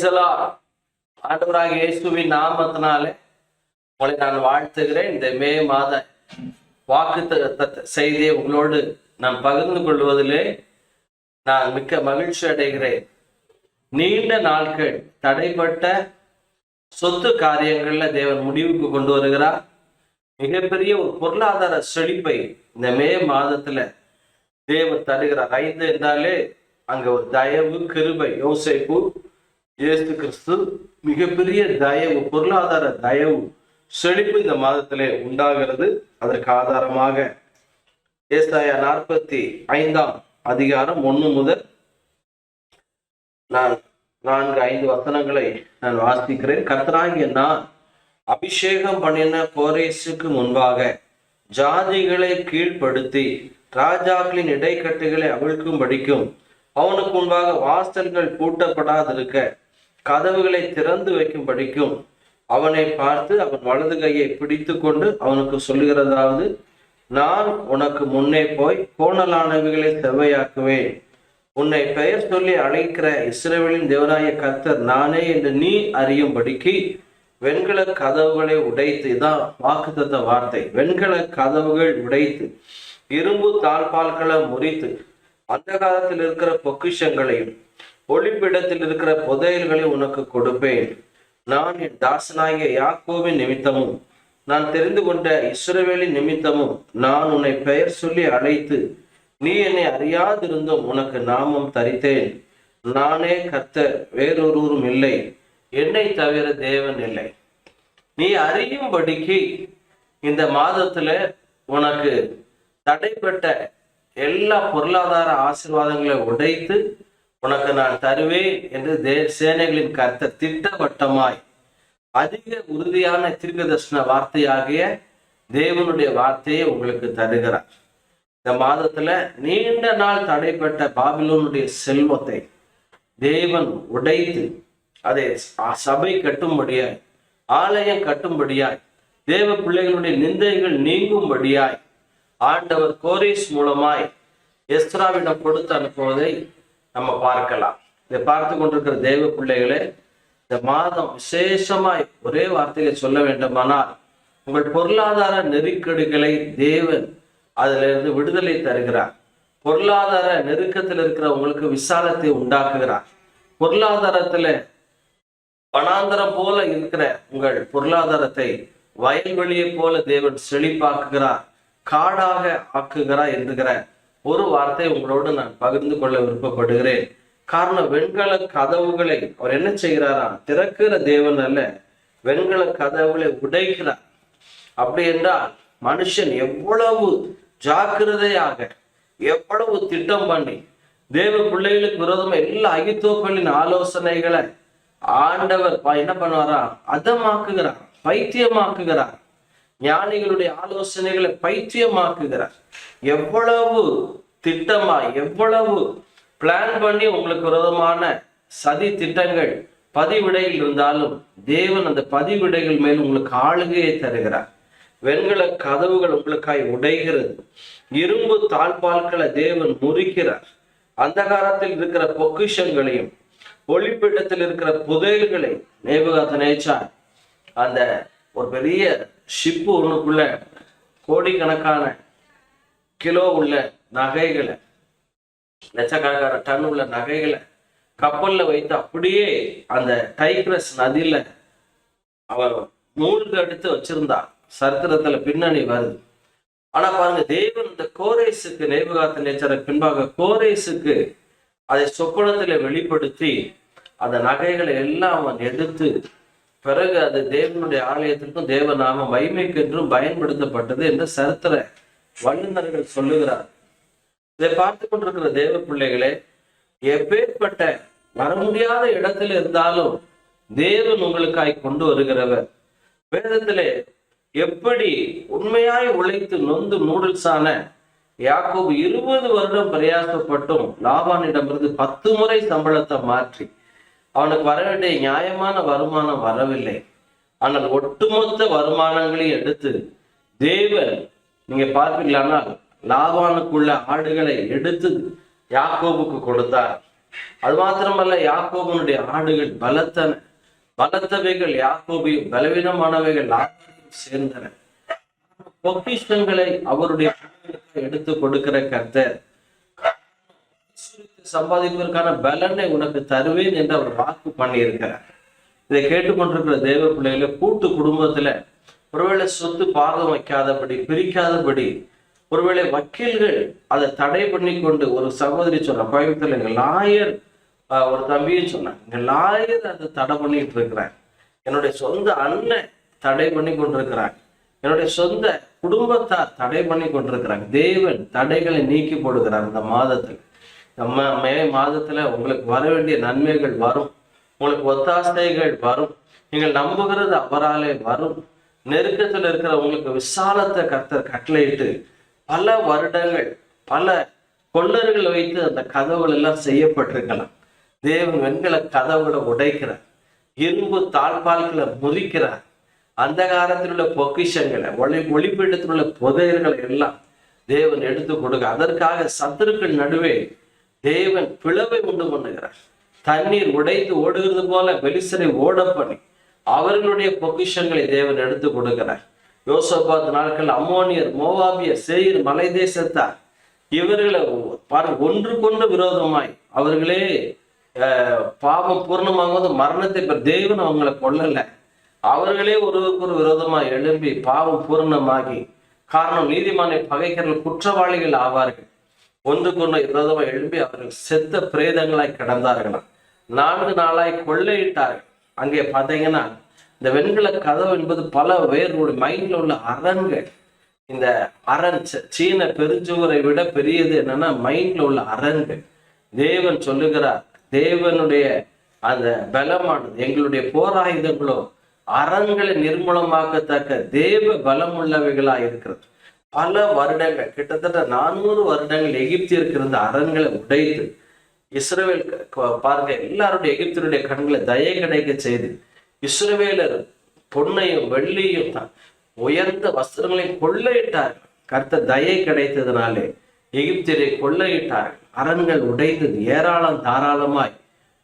Praise the Lord. ஆண்டவராகிய இயேசுவின் நாமத்தினாலே உங்களை நான் வாழ்த்துகிறேன். இந்த மே மாத வாக்குத்தத்த செய்தியை உங்களோடு நான் பகிர்ந்து கொள்வதிலே நான் மிக்க மகிழ்ச்சி அடைகிறேன். நீண்ட நாட்கள் தடைப்பட்ட சொத்து காரியங்கள்ல தேவன் முடிவுக்கு கொண்டு வருகிறார். மிகப்பெரிய ஒரு பொருளாதார செழிப்பை இந்த மே மாதத்துல தேவன் தருகிறார். 5 என்றாலே அங்க ஒரு தயவு, கிருபை. யோசேப்பு, இயேசு கிறிஸ்து, மிகப்பெரிய தயவு, பொருளாதார தயவு, செழிப்பு இந்த மாதத்திலே உண்டாகிறது. அதற்கு ஆதாரமாக ஏசாயா 45 அதிகாரம் 1 முதல் நான் 4-5 வசனங்களை நான் வாசிக்கிறேன். கர்த்தராகிய நான் அபிஷேகம் பண்ணின கோரேசுக்கு முன்பாக ஜாதிகளை கீழ்ப்படுத்தி ராஜாக்களின் இடைக்கட்டுகளை அவிழ்க்கும்படிக்கும் அவனுக்கு முன்பாக வாசல்கள் பூட்டப்படாதிருக்க கதவுகளை திறந்து வைக்கும்படிக்கும் அவனை பார்த்து அவன் வலது கையை பிடித்து கொண்டு அவனுக்கு சொல்லுகிறதாவது, நான் உனக்கு முன்னே போய் கோணலானவைகளை செவ்வையாக்குவேன். உன்னை பெயர் சொல்லி அழைக்கிற இஸ்ரவேலின் தேவனாகிய கர்த்தர் நானே என்று நீ அறியும்படிக்கு வெண்கல கதவுகளை உடைத்து, இதான் வாக்குத்தத்த வார்த்தை, வெண்கல கதவுகள் உடைத்து இரும்பு தாழ்பால்களை முறித்து அந்த காலத்தில் இருக்கிற பொக்கிஷங்களையும் ஒளிப்பிடத்தில் இருக்கிற புதையல்களையும் உனக்கு கொடுப்பேன். நான் என் தாசனாகிய யாக்கோபின் நிமித்தமும் நான் தெரிந்து கொண்ட இஸ்ரவேலின் நிமித்தமும் நான் உன்னை பெயர் சொல்லி அழைத்து நீ என்னை அறியாதிருந்தும் உனக்கு நாமம் தரித்தேன். நானே கர்த்தர், வேறொருவரும் இல்லை, என்னை தவிர தேவன் இல்லை. நீ அறியும்படிக்கு இந்த மாதத்துல உனக்கு தடைப்பட்ட எல்லா பொருளாதார ஆசீர்வாதங்களை உடைத்து உனக்கு நான் தருவேன் என்று சேனைகளின் கர்த்தர் திட்டவட்டமாய் அதிக உறுதியான தீர்க்கதரிசன வார்த்தையாகிய தேவனுடைய வார்த்தையை உங்களுக்கு தருகிறார். இந்த மாதத்துல நீண்ட நாள் தடைப்பட்ட பாபிலோனுடைய செல்வத்தை தேவன் உடைத்து அதை சபை கட்டும்படியாய், ஆலயம் கட்டும்படியாய், தேவ பிள்ளைகளுடைய நிந்தைகள் நீங்கும்படியாய் ஆண்டவர் கோரேஸ் மூலமாய் எஸ்ராவிடம் கொடுத்து அனுப்புவதை நம்ம பார்க்கலாம். இதை பார்த்து கொண்டிருக்கிற தேவ பிள்ளைகளே, இந்த மாதம் விசேஷமாய் ஒரே வார்த்தையை சொல்ல வேண்டுமானால், உங்கள் பொருளாதார நெருக்கடிகளை தேவன் அதிலிருந்து விடுதலை தருகிறார். பொருளாதார நெருக்கத்தில் இருக்கிற உங்களுக்கு விசாலத்தை உண்டாக்குகிறார். பொருளாதாரத்துல வனாந்தரம் போல இருக்கிற உங்கள் பொருளாதாரத்தை வயல்வெளியை போல தேவன் செழிப்பாக்குகிறார், காடாக ஆக்குகிறார் என்கிற ஒரு வார்த்தை உங்களோடு நான் பகிர்ந்து கொள்ள விருப்பப்படுகிறேன். காரணம், வெண்கல கதவுகளை அவர் என்ன செய்கிறாரா? திறக்கிற தேவன் அல்ல, வெண்கல கதவுகளை உடைக்கிறார். அப்படி என்றால் மனுஷன் எவ்வளவு ஜாக்கிரதையாக, எவ்வளவு திட்டம் பண்ணி தேவ பிள்ளைகளுக்கு விரோதமா எல்லா அகித்தோப்பலின் ஆலோசனைகளை ஆண்டவர் என்ன பண்ணுவாரா? அதமாக்குகிறார், பைத்தியமாக்குகிறார். ஞானிகளுடைய ஆலோசனைகளை பைத்தியமாக்குகிறார். எவ்வளவு திட்டமா, எவ்வளவு பிளான் பண்ணி உங்களுக்கு விரோதமான சதி திட்டங்கள் பதிவிடையில் இருந்தாலும் தேவன் அந்த பதிவிடைகள் மேல் உங்களுக்கு ஆளுகையை தருகிறார். வெண்கல கதவுகள் உங்களுக்காய் உடைகிறது. இரும்பு தாழ்பால்களை தேவன் முறிக்கிறார். அந்த காலத்தில் இருக்கிற பொக்கிஷங்களையும் ஒளிப்பிடத்தில் இருக்கிற புதையல்களை நேபுகாத்நேச்சார் அந்த ஒரு பெரிய ஷிப்பு ஒண்ணுக்குள்ள கோடிக்கணக்கான கிலோ உள்ள நகைகளை, லட்சக்கணக்கான டன் உள்ள நகைகளை கப்பல்ல வைத்து அப்படியே அந்த டைக்ரஸ் நதியில அவர் மூழ்கு எடுத்து வச்சிருந்தார். சரித்திரத்துல பின்னணி வருது. ஆனா பாருங்க, தேவன் இந்த கோரேசுக்கு, நேபுகாத்நேச்சாருக்கு பின்பாக கோரேசுக்கு அதை சொப்பனத்துல வெளிப்படுத்தி அந்த நகைகளை எல்லாம் அவன் எடுத்து பிறகு அது தேவனுடைய ஆலயத்திற்கும் தேவநாம மகிமைக்கென்றும் பயன்படுத்தப்பட்டது என்று சரித்திர வல்லுநர்கள் சொல்லுகிறார். இதை பார்த்து கொண்டிருக்கிற தேவ பிள்ளைகளே, எப்பேற்பட்ட வர முடியாத இடத்துல இருந்தாலும் தேவன் உங்களுக்காய் கொண்டு வருகிறவர். வேதத்திலே எப்படி உண்மையாய் உழைத்து நொந்து நூடுல்ஸான யாக்கோபு 20 வருடம் பிரயாசப்பட்டும் லாபானிடமிருந்து 10 முறை சம்பளத்தை மாற்றி அவனுக்கு வர வேண்டிய நியாயமான வருமானம் வரவில்லை. ஆனால் ஒட்டுமொத்த வருமானங்களையும் எடுத்து தேவன், நீங்க பார்ப்பீங்களானால் லாபானுக்குள்ள ஆடுகளை எடுத்து யாக்கோபுக்கு கொடுத்தார். அது மாத்திரமல்ல, யாக்கோபனுடைய ஆடுகள் பலத்தவைகள் யாக்கோபையும், பலவீனமானவைகள் லாபானையும் சேர்ந்தன. பொக்கிஷங்களை அவருடைய எடுத்து கொடுக்கிற கர்த்தர் சம்பாதிப்பதற்கான பலனை உனக்கு தருவேன் என்று அவர் வாக்கு பண்ணியிருக்கிறார். இதை கேட்டுக்கொண்டிருக்கிற தேவ பிள்ளைகளை, கூட்டு குடும்பத்துல ஒருவேளை சொத்து பாகம் வைக்காதபடி, பிரிக்காதபடி, ஒருவேளை வக்கீல்கள் அதை தடை பண்ணி கொண்டு, ஒரு சகோதரி சொன்ன கோயம்புத்தூர்ல எங்க லாயர், ஒரு தம்பியும் சொன்னாங்க, எங்க லாயர் அதை தடை பண்ணிட்டு இருக்கிறாங்க, என்னுடைய சொந்த அண்ணன் தடை பண்ணி கொண்டிருக்கிறாங்க, என்னுடைய சொந்த குடும்பத்தார் தடை பண்ணி கொண்டிருக்கிறாங்க. தேவன் தடைகளை நீக்கி போடுகிறார். இந்த மாதத்தில், மே மாதத்துல உங்களுக்கு வர வேண்டிய நன்மைகள் வரும், உங்களுக்கு ஒத்தாசைகள் வரும், நீங்கள் நம்புகிறது அவராலே வரும். நெருக்கத்தில் இருக்கிற உங்களுக்கு விசாலத்தை கர்த்தர் கட்டளையிட்டு, பல வருடங்கள் பல கொள்ளர்களை வைத்து அந்த கதவுகள் எல்லாம் செய்யப்பட்டிருக்கலாம். தேவன் வெண்கல கதவுகளை உடைக்கிறார், இரும்பு தாழ்பால்களை முறிக்கிறார். அந்த காலத்தில் உள்ள பொக்கிஷங்களை, ஒளிப்பீடத்தில் உள்ள புதையல்களை எல்லாம் தேவன் எடுத்து கொடுக்க, அதற்காக சத்துருக்கள் நடுவே தேவன் பிளவை உண்டு பண்ணுகிறார். தண்ணீர் உடைந்து ஓடுகிறது போல பெலிஸ்தரை ஓட பண்ணி அவர்களுடைய பொக்கிஷங்களை தேவன் எடுத்து கொடுக்கிறார். யோசபாத் நாட்கள் அம்மோனியர், மோவாபியர், சேயீர் மலை தேசத்தார், இவர்களை ஒன்றுக்கொன்று விரோதமாய் அவர்களே பாவம் பூர்ணமாகுவது மரணத்தை பெற தேவன் அவங்களை கொல்லல, அவர்களே ஒருவருக்கு ஒரு விரோதமாய் எழும்பி பாவம் பூர்ணமாகி, காரணம் நீதிமானை பகைக்கிறவர்கள் குற்றவாளிகள் ஆவார்கள், ஒன்றுக்கொன்று விரோதமாய் எழும்பி அவர்கள் செத்த பிரேதங்களாய் கிடந்தார்களாம். 4 நாளாய் கொள்ளையிட்டார்கள். அங்கே பார்த்தீங்கன்னா இந்த வெண்கல கதவு என்பது பல வேர்களுடைய மைண்ட்ல உள்ள அரண்கள். இந்த அரண் சீன பெருஞ்சுவரை விட பெரியது என்னன்னா மைண்ட்ல உள்ள அரண்கள். தேவன் சொல்லுகிறார், தேவனுடைய அந்த பலமானது, எங்களுடைய போராயுதங்களோ அரண்களை நிர்மூலமாக்கத்தக்க தேவ பலம் உள்ளவைகளா இருக்கிறது. பல வருடங்கள், கிட்டத்தட்ட 400 வருடங்கள் எகிப்தியருக்கு இருந்த அரண்களை உடைத்து இஸ்ரவேல் பாருங்க, எல்லாருடைய எகிப்தியருடைய கண்களை தயை கிடைக்க செய்து, இஸ்ரவேலர் பொன்னையும் வெள்ளியும் உயர்ந்த வஸ்திரங்களையும் கொள்ளையிட்டார்கள். கர்த்தர் தயை கிடைத்ததுனாலே எகிப்தியரை கொள்ளையிட்டார்கள். அரண்கள் உடைந்தது, ஏராளம் தாராளமாய்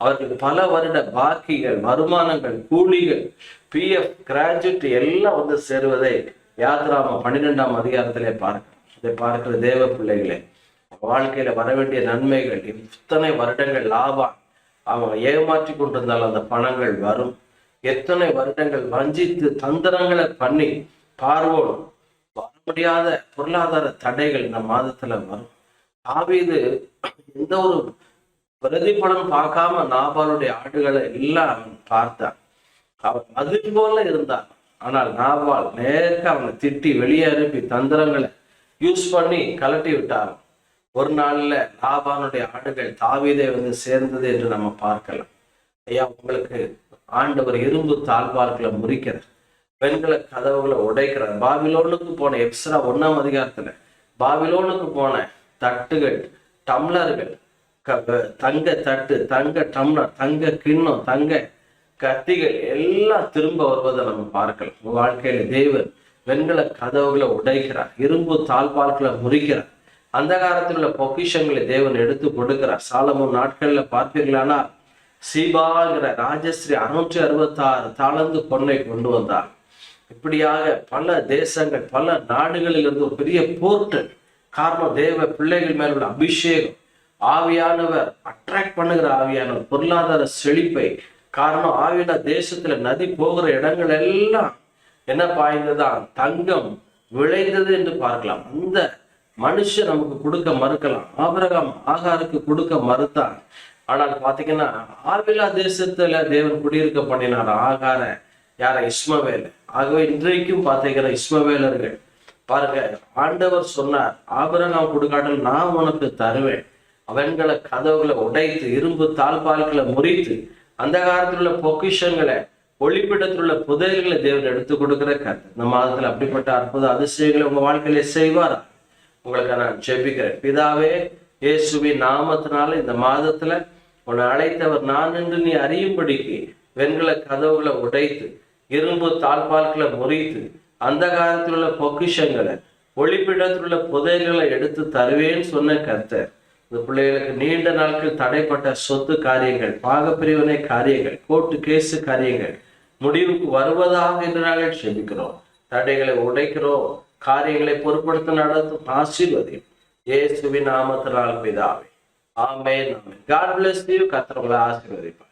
அவர்கள் பல வருட பாக்கிகள், வருமானங்கள், கூலிகள், PF, கிராஜுவேட் எல்லாம் வந்து சேருவதை யாத்ராம 12ஆம் அதிகாரத்திலே பார்க்கிறோம். இதை பார்க்கிற தேவ பிள்ளைகளே, வாழ்க்கையில வர வேண்டிய நன்மைகள், இத்தனை வருடங்கள் லாபம் அவன் ஏமாற்றி கொண்டிருந்தால் அந்த பணங்கள் வரும். எத்தனை வருடங்கள் வஞ்சித்து தந்திரங்களை பண்ணி பார்வோம் வர முடியாத பொருளாதார தடைகள் இந்த மாதத்துல வரும். தாவீது எந்த ஒரு பிரதிபலன் பார்க்காம நாபாலுடைய ஆடுகளை எல்லாம் அவன் பார்த்தான். அவன் மதில் போல இருந்தான். ஆனால் நாபால் நேர்க்க அவனை திட்டி வெளியே அனுப்பி தந்திரங்களை யூஸ் பண்ணி கலட்டி விட்டான். ஒரு நாள்ல லாபானுடைய ஆடுகள் தாவீதை வந்து சேர்ந்தது என்று நம்ம பார்க்கலாம். ஐயா, உங்களுக்கு ஆண்டவர் இரும்பு தாழ்பால்களை முறிக்கிறார், வெண்கல கதவுகளை உடைக்கிறார். பாபிலோனுக்கு போன எப்ஸ்ரா 1ஆம் அதிகாரத்துல பாபிலோனுக்கு போன தட்டுகள், டம்ளர்கள், தங்க தட்டு, தங்க டம்ளர், தங்க கிண்ணம், தங்க கத்திகள் எல்லாம் திரும்ப வருவதை நம்ம பார்க்கலாம். வாழ்க்கையில தேவன் வெண்கல கதவுகளை உடைக்கிறார், இரும்பு தாழ்பால்களை முறிக்கிறார். அந்த காலத்தில் உள்ள பொக்கிஷங்களை தேவன் எடுத்து கொடுக்கிறார். சாலமோன் நாட்கள்ல பார்ப்பீர்களானா சீபாங்கிற ராஜஸ்ரீ 666 தாளந்து பொன்னை கொண்டு வந்தார். இப்படியாக பல தேசங்கள், பல நாடுகளில் இருந்து ஒரு பெரிய போர்ட்டல். காரணம், தேவ பிள்ளைகள் மேல உள்ள அபிஷேகம், ஆவியானவர் அட்ராக்ட் பண்ணுகிற ஆவியானவர், பொருளாதார செழிப்பை. காரணம், ஆவியான தேசத்துல நதி போகிற இடங்கள் எல்லாம் என்ன பாய்ந்ததான் தங்கம் விளைந்தது என்று பார்க்கலாம். அந்த மனுஷன் நமக்கு கொடுக்க மறுக்கலாம். ஆபிரகாம் ஆகாருக்கு கொடுக்க மறுத்தான். ஆனால் பாத்தீங்கன்னா ஆவிலா தேசத்துல தேவன் குடியிருக்க பண்ணினார் ஆகார, யார? இஸ்மவேல். ஆகவே இன்றைக்கும் பாத்தீங்கன்னா இஸ்மவேலர்கள் பாருங்க, ஆண்டவர் சொன்னார், ஆபிரகாம் கொடுக்காட்டல் நான் உனக்கு தருவேன். அவன்களை கதவுகளை உடைத்து இரும்பு தாழ்பால்களை முறித்து அந்த காலத்தில் உள்ள பொக்கிஷங்களை, ஒளிப்பிடத்தில் உள்ள புதையல்களை தேவன் எடுத்து கொடுக்கிற கருத்து. இந்த மாதத்துல அப்படிப்பட்ட அற்புத அதிசயங்களை உங்க வாழ்க்கையில செய்வாரா? உங்களுக்கு நான் ஜெபிக்கிறேன். பிதாவே, இயேசுவின் நாமத்தினால இந்த மாதத்துல உன்னை அழைத்தவர் நான் என்று நீ அறியும்படிக்கு வெண்கல கதவுகளை உடைத்து இரும்பு தாழ்பால்களை முறித்து அந்த காலத்தில் உள்ள பொக்கிஷங்களை, ஒளிப்பிடத்தில் உள்ள புதையல்களை எடுத்து தருவேன்னு சொன்ன கர்த்தர் இந்த பிள்ளைகளுக்கு நீண்ட நாட்கள் தடைப்பட்ட சொத்து காரியங்கள், பாகப்பிரிவினை காரியங்கள், கோர்ட்டு கேசு காரியங்கள் முடிவுக்கு வருவதாக என்று நாங்கள் செபிக்கிறோம். தடைகளை உடைக்கிறோம். காரியங்களை பொருட்படுத்த நடத்தும் ஆசீர்வதியும் இயேசுவின் நாமத்தினால் பிதாவே. ஆமென். God bless you. கர்த்தர் உங்களை ஆசீர்வதிப்பார்.